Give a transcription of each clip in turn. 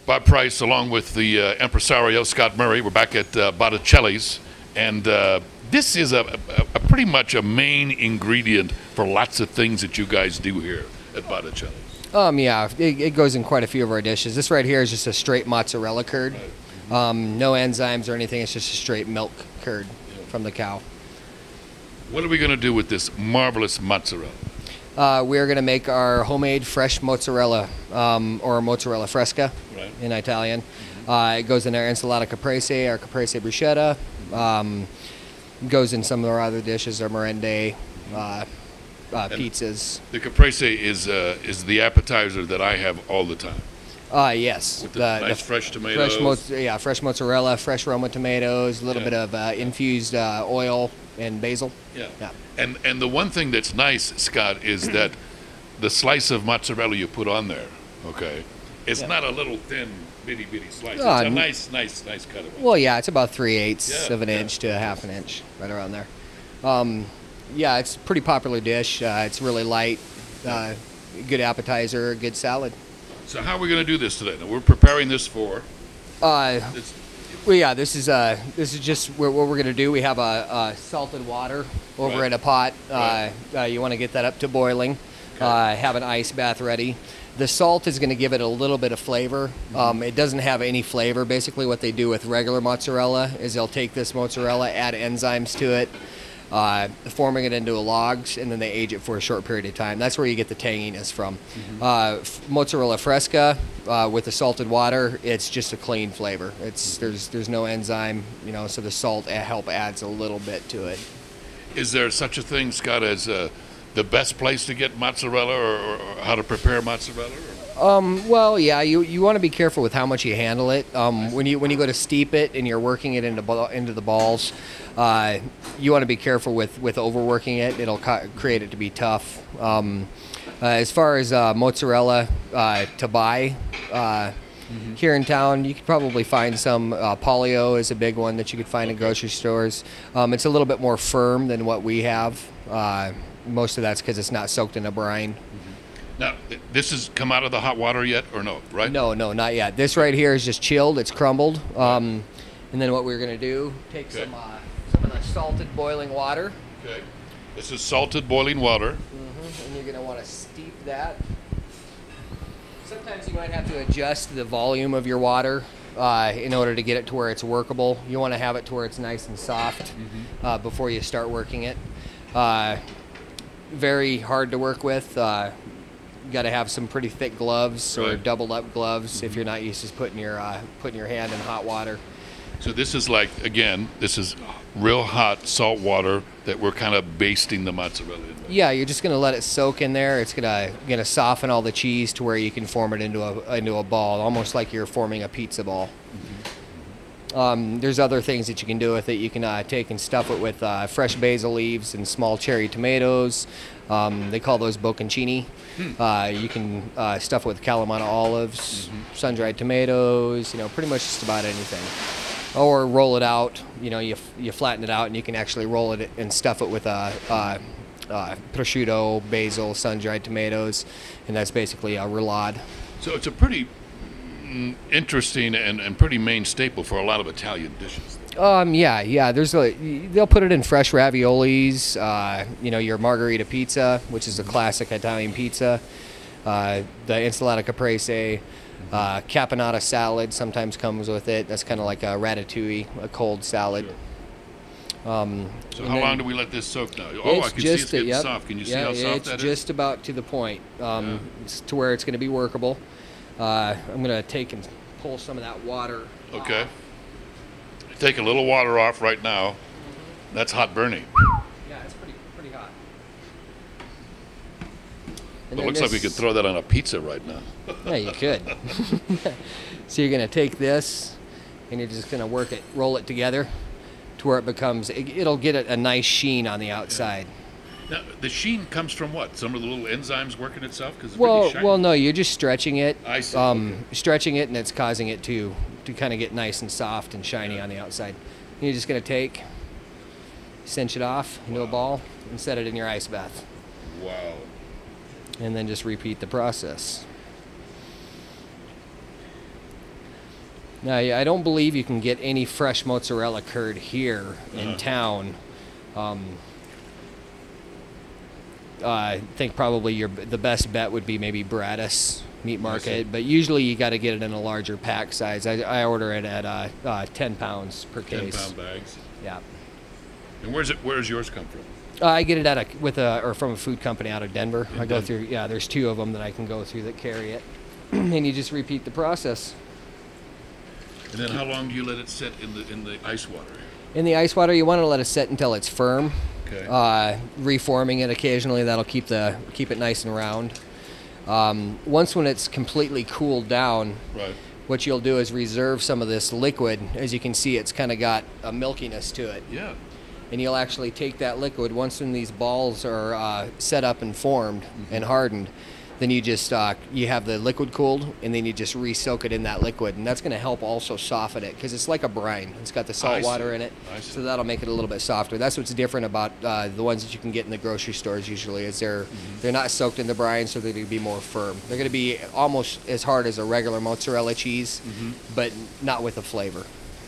Bob Price, along with the impresario Scott Murray. We're back at Botticelli's, and this is a pretty much a main ingredient for lots of things that you guys do here at Botticelli's. Yeah, it goes in quite a few of our dishes. This right here is just a straight mozzarella curd. No enzymes or anything. It's just a straight milk curd from the cow. What are we going to do with this marvelous mozzarella? We're going to make our homemade fresh mozzarella, or mozzarella fresca in Italian. It goes in our ensalada caprese, our caprese bruschetta. Goes in some of our other dishes, our merende, pizzas. The caprese is the appetizer that I have all the time. Yes. With the nice fresh tomatoes. Fresh mozzarella, fresh Roma tomatoes, a little bit of infused oil and basil. Yeah. And the one thing that's nice, Scott, is that the slice of mozzarella you put on there, okay, it's not a little thin, bitty slice. It's a nice cut of it. Well, yeah, it's about 3/8 of an inch to half an inch, right around there. Yeah, it's a pretty popular dish. It's really light, good appetizer, good salad. So how are we going to do this today? Now, we're preparing this for... Well, yeah, this is just what we're going to do. We have a salted water over in a pot. You want to get that up to boiling. Have an ice bath ready. The salt is going to give it a little bit of flavor. It doesn't have any flavor. Basically, what they do with regular mozzarella is they'll take this mozzarella, add enzymes to it, forming it into logs, and then they age it for a short period of time. That's where you get the tanginess from. Mozzarella fresca with the salted water, it's just a clean flavor. There's no enzyme, so the salt adds a little bit to it. Is there such a thing, Scott, as the best place to get mozzarella, or how to prepare mozzarella? Well, yeah, you want to be careful with how much you handle it. When you go to steep it and you're working it into the balls, you want to be careful with overworking it. It'll create it to be tough. As far as mozzarella to buy here in town, you could probably find some. Polio is a big one that you could find in grocery stores. It's a little bit more firm than what we have. Most of that's because it's not soaked in a brine. Now, this has come out of the hot water yet, or no, right? No, not yet. This right here is just chilled. It's crumbled. And then what we're going to do, take some of the salted boiling water. Okay. This is salted boiling water. And you're going to want to steep that. Sometimes you might have to adjust the volume of your water in order to get it to where it's workable. You want to have it to where it's nice and soft before you start working it. Very hard to work with. You got to have some pretty thick gloves or doubled up gloves if you're not used to putting your hand in hot water. So this is this is real hot salt water that we're kind of basting the mozzarella in. Yeah, you're just gonna let it soak in there. It's gonna soften all the cheese to where you can form it into a ball, almost like you're forming a pizza ball. There's other things that you can do with it. You can take and stuff it with fresh basil leaves and small cherry tomatoes. They call those bocconcini. You can stuff it with Kalamata olives, sun-dried tomatoes, pretty much just about anything. Or roll it out, you flatten it out and you can actually roll it and stuff it with prosciutto, basil, sun-dried tomatoes, and that's basically a roulade. So it's a pretty interesting and pretty main staple for a lot of Italian dishes. Yeah. They'll put it in fresh raviolis. Your margherita pizza, which is a classic Italian pizza. The ensalada caprese, caponata salad sometimes comes with it. That's kind of like a ratatouille, a cold salad. So how long do we let this soak now? Oh, I can see it's getting soft. Can you see how soft that is? It's just about to the point, to where it's going to be workable. I'm going to take and pull some of that water off. Take a little water off right now. That's hot burning. Yeah, it's pretty hot. It looks like we could throw that on a pizza right now. Yeah, you could. So you're going to take this and you're just going to roll it together to where it'll get a nice sheen on the outside. Now, the sheen comes from what? Some of the little enzymes working itself? Cause it's well, no, you're just stretching it. I see. Stretching it, and it's causing it to kind of get nice and soft and shiny on the outside. And you're just going to cinch it off into a ball and set it in your ice bath. Wow. And then just repeat the process. Now, I don't believe you can get any fresh mozzarella curd here in town. I think probably the best bet would be maybe Bradis Meat Market, but usually you got to get it in a larger pack size. I order it at 10 pounds per case. 10-pound bags. Yeah. And where's yours come from? I get it from a food company out of Denver. I go through. Yeah, there's 2 of them that I can go through that carry it, and you just repeat the process. And then how long do you let it sit in the ice water? In the ice water, you want to let it sit until it's firm. Okay. Reforming it occasionally, that'll keep it nice and round. Once when it's completely cooled down, right, what you'll do is reserve some of this liquid. As you can see, it's kind of got a milkiness to it. Yeah. And you'll actually take that liquid once when these balls are set up and formed and hardened. Then you just you have the liquid cooled, and then you just re-soak it in that liquid, and that's going to help also soften it because it's like a brine. It's got the salt water in it, so that'll make it a little bit softer. That's what's different about the ones that you can get in the grocery stores usually is they're not soaked in the brine, so they're going to be more firm. They're going to be almost as hard as a regular mozzarella cheese, but not with the flavor.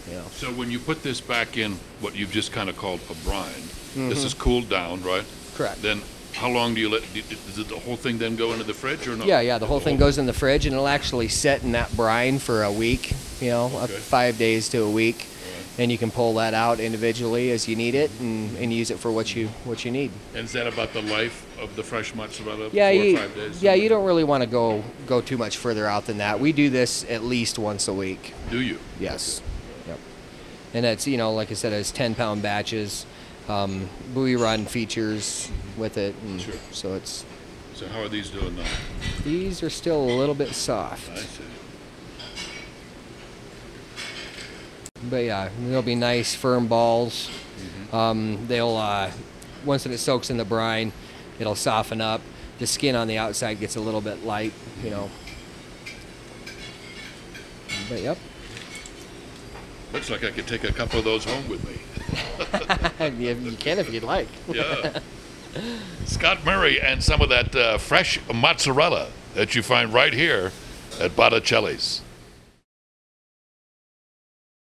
You know. So when you put this back in what you've just kind of called a brine, this is cooled down, right? Correct. Then how long do you does the whole thing then go into the fridge or not? Yeah, the whole thing goes in the fridge, and it'll actually sit in that brine for a week, up 5 days to a week. Right. And you can pull that out individually as you need it and use it for what you need. And is that about the life of the fresh mozzarella? Yeah, 4 or 5 days? Yeah, you don't really want to go too much further out than that. We do this at least once a week. Do you? Yes. Yep. And it's, like I said, it's 10-pound batches. Buoy run features with it, and so it's. So how are these doing now? These are still a little bit soft. I see. But yeah, they'll be nice, firm balls. They'll once it soaks in the brine, it'll soften up. The skin on the outside gets a little bit light, But yep. Looks like I could take a couple of those home with me. You can if you'd like. Yeah. Scott Murray and some of that fresh mozzarella that you find right here at Botticelli's.